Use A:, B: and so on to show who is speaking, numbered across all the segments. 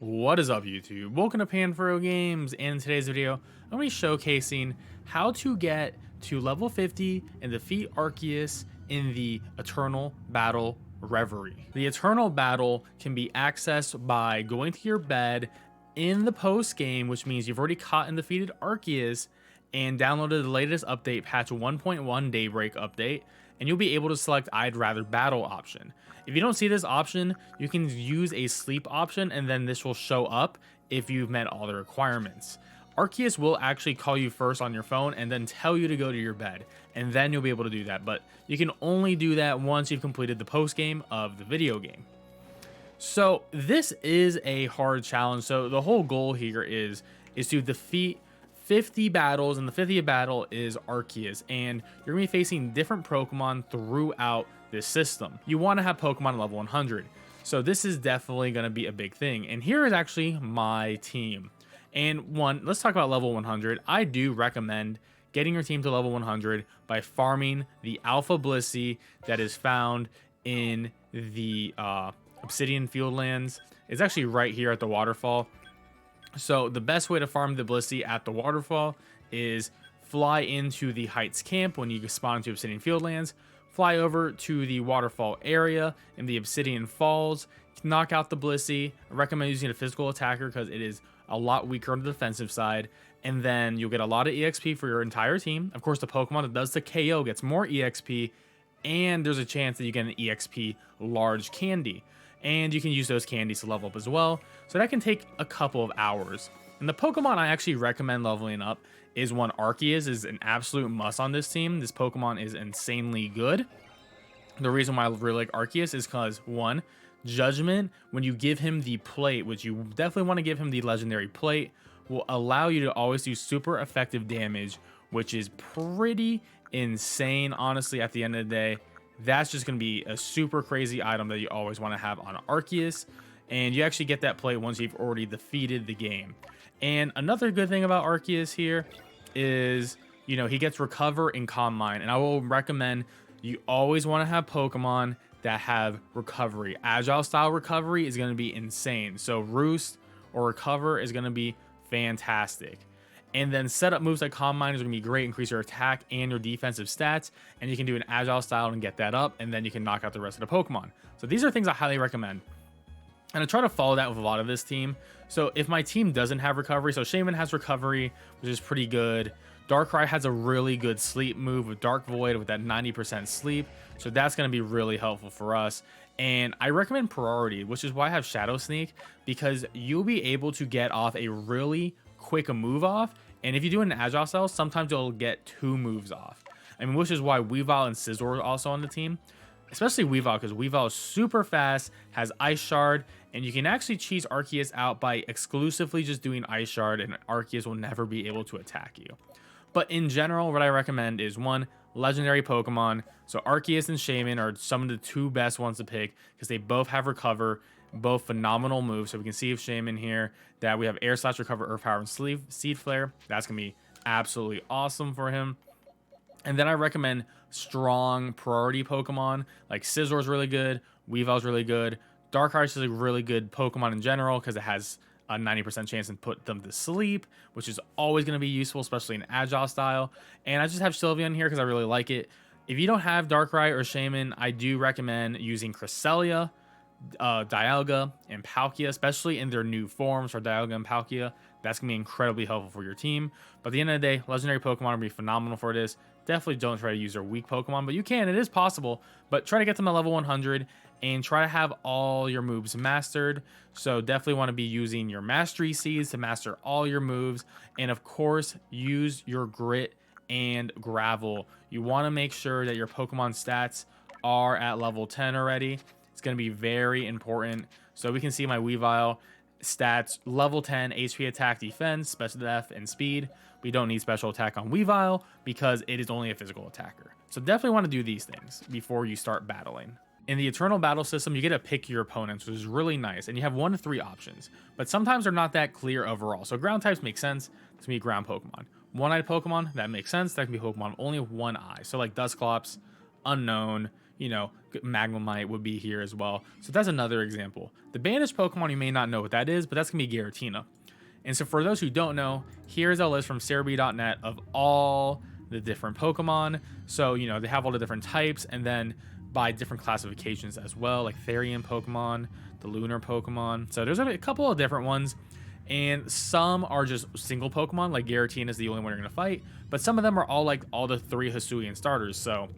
A: What is up, YouTube? Welcome to PanFro Games, and in today's video, I'm going to be showcasing how to get to level 50 and defeat Arceus in the Eternal Battle Reverie. The Eternal Battle can be accessed by going to your bed in the post game, which means you've already caught and defeated Arceus and downloaded the latest update, patch 1.1 daybreak update, and you'll be able to select I'd rather battle option. If you don't see this option, you can use a sleep option, and then this will show up if you've met all the requirements. Arceus will actually call you first on your phone and then tell you to go to your bed, and then you'll be able to do that, but you can only do that once you've completed the post game of the video game. So this is a hard challenge. So the whole goal here is to defeat 50 battles, and the 50th battle is Arceus, and you're gonna be facing different Pokemon throughout this system. You want to have Pokemon level 100, so this is definitely going to be a big thing. And here is actually my team. And let's talk about level 100. I do recommend getting your team to level 100 by farming the Alpha Blissey that is found in the Obsidian Fieldlands. It's actually right here at the waterfall. So the best way to farm the Blissey at the waterfall is fly into the Heights camp when you spawn into Obsidian Fieldlands, fly over to the waterfall area in the Obsidian Falls, knock out the Blissey. I recommend using a physical attacker because it is a lot weaker on the defensive side, and then you'll get a lot of EXP for your entire team. Of course, the Pokemon that does the KO gets more EXP, and there's a chance that you get an EXP large candy. And you can use those candies to level up as well. So that can take a couple of hours. And the Pokemon I actually recommend leveling up is one. Arceus is an absolute must on this team. This Pokemon is insanely good. The reason why I really like Arceus is because, one, Judgment, when you give him the plate, which you definitely want to give him the legendary plate, will allow you to always do super effective damage, which is pretty insane, honestly, at the end of the day. That's just going to be a super crazy item that you always want to have on Arceus, and you actually get that plate once you've already defeated the game. And another good thing about Arceus here is, you know, he gets Recover and Calm Mind, and I will recommend you always want to have Pokemon that have Recovery. Agile style Recovery is going to be insane, so Roost or Recover is going to be fantastic. And then setup moves like Calm Mind is going to be great, increase your attack and your defensive stats, and you can do an Agile style and get that up, and then you can knock out the rest of the Pokemon. So these are things I highly recommend. And I try to follow that with a lot of this team. So if my team doesn't have Recovery, so Shaman has Recovery, which is pretty good. Darkrai has a really good sleep move with Dark Void with that 90% sleep, so that's going to be really helpful for us. And I recommend Priority, which is why I have Shadow Sneak, because you'll be able to get off a really quick move off, and if you do an Agile style, sometimes you'll get 2 moves off. I mean, which is why Weavile and Scizor are also on the team, especially Weavile, because Weavile is super fast, has Ice Shard, and you can actually cheese Arceus out by exclusively just doing Ice Shard, and Arceus will never be able to attack you. But in general, what I recommend is, one, legendary Pokemon. So Arceus and Shaman are some of the 2 best ones to pick because they both have Recover, both phenomenal moves. So we can see with Shaman here that we have Air Slash, Recover, Earth Power, and Seed Flare. That's going to be absolutely awesome for him. And then I recommend strong priority Pokemon, like Scizor is really good, Weavile is really good, Darkrai is a really good Pokemon in general because it has a 90% chance to put them to sleep, which is always going to be useful, especially in Agile style. And I just have Sylveon here because I really like it. If you don't have Darkrai or Shaman, I do recommend using Cresselia, Dialga, and Palkia, especially in their new forms for Dialga and Palkia. That's going to be incredibly helpful for your team. But at the end of the day, legendary Pokemon will be phenomenal for this. Definitely don't try to use their weak Pokemon, but you can. It is possible. But try to get them to level 100 and try to have all your moves mastered. So definitely want to be using your Mastery Seeds to master all your moves. And of course, use your Grit and Gravel. You want to make sure that your Pokemon stats are at level 10 already. It's going to be very important. So we can see my Weavile stats: level 10 HP, attack, defense, special def, and speed. We don't need special attack on Weavile because it is only a physical attacker. So definitely want to do these things before you start battling. In the Eternal Battle system, you get to pick your opponents, which is really nice, and you have 1 to 3 options, but sometimes they're not that clear overall. So ground types make sense to be ground Pokemon. One-eyed Pokemon, that makes sense. That can be Pokemon only with 1 eye. So like Dusclops, Unknown, you know, Magnemite would be here as well. So that's another example. The banished Pokemon, you may not know what that is, but that's gonna be Giratina. And so for those who don't know, here's a list from Cerebi.net of all the different Pokemon. So, you know, they have all the different types, and then by different classifications as well, like Therian Pokemon, the Lunar Pokemon. So there's a couple of different ones, and some are just single Pokemon, like Giratina is the only one you're gonna fight, but some of them are all like all the 3 Hisuian starters. So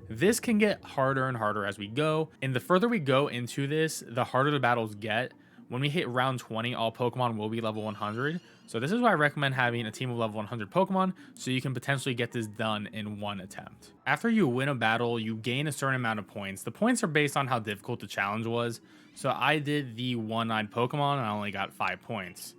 A: this can get harder and harder as we go, and the further we go into this, the harder the battles get. When we hit round 20, all Pokemon will be level 100. So this is why I recommend having a team of level 100 Pokemon, so you can potentially get this done in one attempt. After you win a battle, you gain a certain amount of points. The points are based on how difficult the challenge was. So I did the one-eyed Pokemon and I only got 5 points.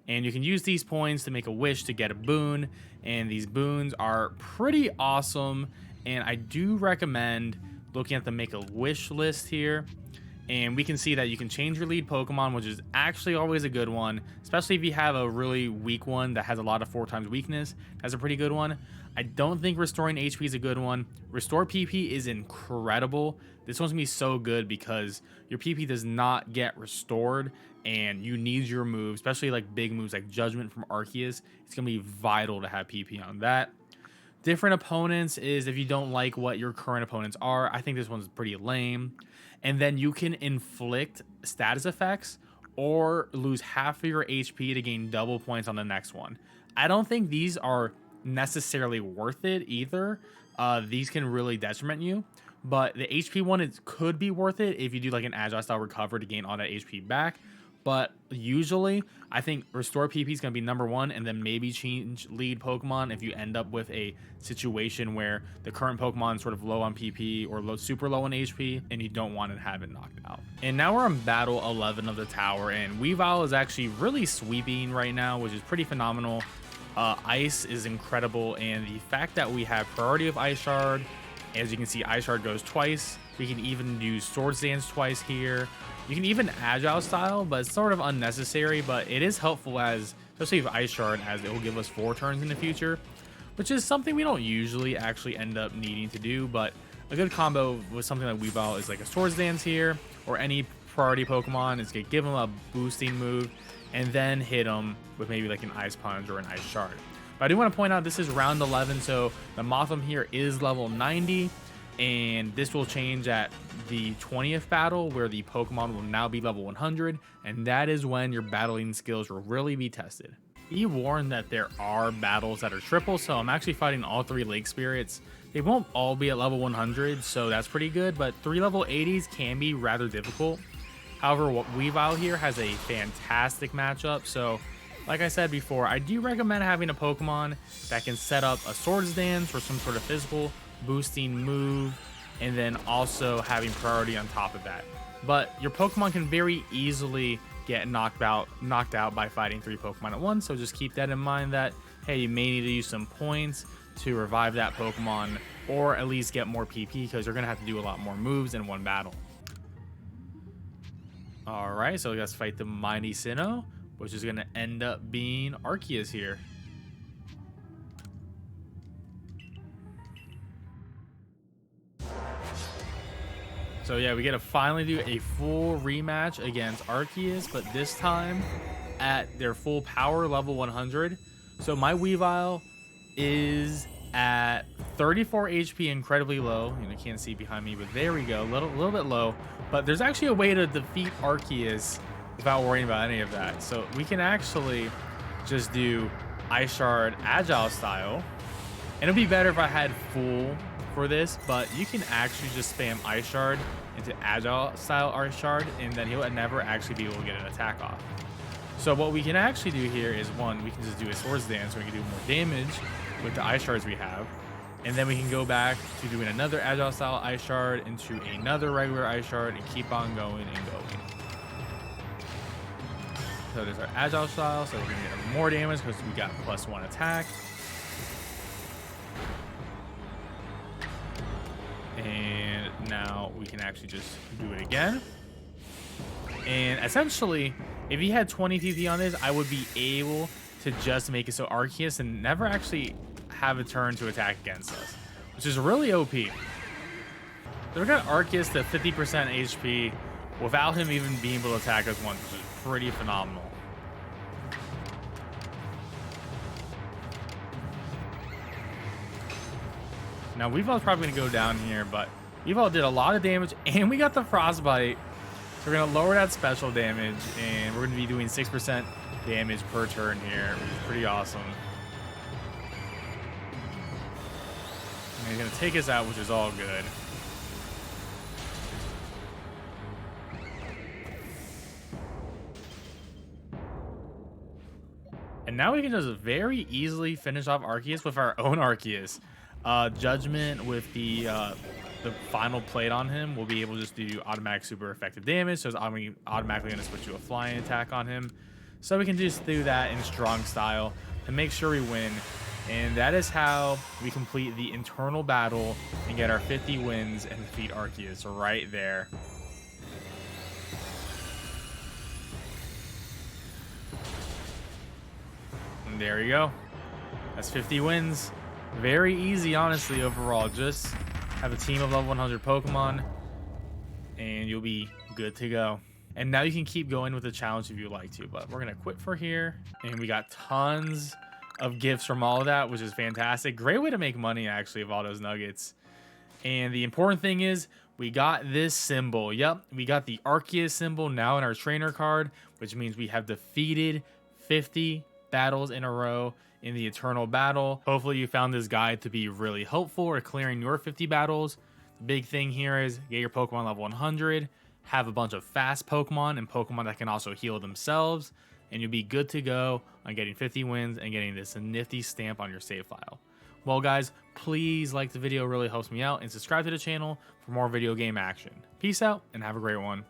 A: And you can use these points to make a wish to get a boon. And these boons are pretty awesome. And I do recommend looking at the make a wish list here. And we can see that you can change your lead Pokemon, which is actually always a good one, especially if you have a really weak one that has a lot of 4 times weakness. That's a pretty good one. I don't think restoring HP is a good one. Restore PP is incredible. This one's gonna be so good because your PP does not get restored, and you need your moves, especially like big moves like Judgment from Arceus. It's gonna be vital to have PP on that. Different opponents is if you don't like what your current opponents are. I think this one's pretty lame. And then you can inflict status effects or lose half of your HP to gain double points on the next one. I don't think these are necessarily worth it either. These can really detriment you, but the HP one could be worth it if you do like an agile style recover to gain all that HP back. But usually, I think Restore PP is going to be number 1, and then maybe change lead Pokemon if you end up with a situation where the current Pokemon is sort of low on PP or super low on HP, and you don't want to have it knocked out. And now we're on Battle 11 of the Tower, and Weavile is actually really sweeping right now, which is pretty phenomenal. Ice is incredible, and the fact that we have priority of Ice Shard, as you can see, Ice Shard goes twice. We can even use Swords Dance twice here. You can even agile style, but it's sort of unnecessary, but it is helpful as, especially with Ice Shard, as it will give us 4 turns in the future, which is something we don't usually actually end up needing to do, but a good combo with something like Weavile is like a Swords Dance here, or any priority Pokemon is gonna give them a boosting move, and then hit them with maybe like an Ice Punch or an Ice Shard. But I do want to point out this is round 11, so the Mothim here is level 90, and this will change at the 20th battle where the Pokemon will now be level 100, and that is when your battling skills will really be tested. Be warned that there are battles that are triple, so I'm actually fighting all 3 Lake Spirits. They won't all be at level 100, so that's pretty good, but 3 level 80s can be rather difficult. However, Weavile here has a fantastic matchup, so like I said before, I do recommend having a Pokemon that can set up a Swords Dance or some sort of physical boosting move, and then also having priority on top of that. But your Pokemon can very easily get knocked out by fighting 3 Pokemon at once, so just keep that in mind that, hey, you may need to use some points to revive that Pokemon, or at least get more PP, because you're going to have to do a lot more moves in one battle. Alright, so let's fight the Mighty Sinnoh, which is going to end up being Arceus here. So yeah, we get to finally do a full rematch against Arceus, but this time at their full power, level 100. So my Weavile is at 34 HP, incredibly low. You can't see behind me, but there we go, a little bit low. But there's actually a way to defeat Arceus without worrying about any of that. So we can actually just do Ice Shard Agile style. And it'd be better if I had full for this, but you can actually just spam Ice Shard into Agile style Ice Shard, and then he'll never actually be able to get an attack off. So what we can actually do here is, one, we can just do a Swords Dance so we can do more damage with the Ice Shards we have, and then we can go back to doing another Agile style Ice Shard into another regular Ice Shard and keep on going and going. So there's our Agile style, so we're gonna get more damage because we got +1 attack. And now we can actually just do it again. And essentially, if he had 20 PP on this, I would be able to just make it so Arceus and never actually have a turn to attack against us, which is really OP. So we got Arceus to 50% HP without him even being able to attack us once, which is pretty phenomenal. Now Weavel's probably gonna go down here, but Weavile did a lot of damage and we got the Frostbite. So we're gonna lower that special damage and we're gonna be doing 6% damage per turn here, which is pretty awesome. And he's gonna take us out, which is all good. And now we can just very easily finish off Arceus with our own Arceus. Judgment with the final plate on him will be able to just do automatic super effective damage, so it's automatically going to switch to a flying attack on him. So we can just do that in strong style to make sure we win. And that is how we complete the internal battle and get our 50 wins and defeat Arceus right there. And there you go. That's 50 wins. Very easy, honestly, overall. Just have a team of level 100 Pokemon and you'll be good to go. And now you can keep going with the challenge if you'd like to, but we're gonna quit for here. And we got tons of gifts from all of that, which is fantastic. Great way to make money, actually, of all those nuggets. And the important thing is we got this symbol. Yep, we got the Arceus symbol now in our trainer card, which means we have defeated 50 battles in a row in the Eternal Battle. Hopefully you found this guide to be really helpful for clearing your 50 battles. The big thing here is get your Pokemon level 100, have a bunch of fast Pokemon and Pokemon that can also heal themselves, and you'll be good to go on getting 50 wins and getting this nifty stamp on your save file. Well guys, please like the video, it really helps me out, and subscribe to the channel for more video game action. Peace out and have a great one.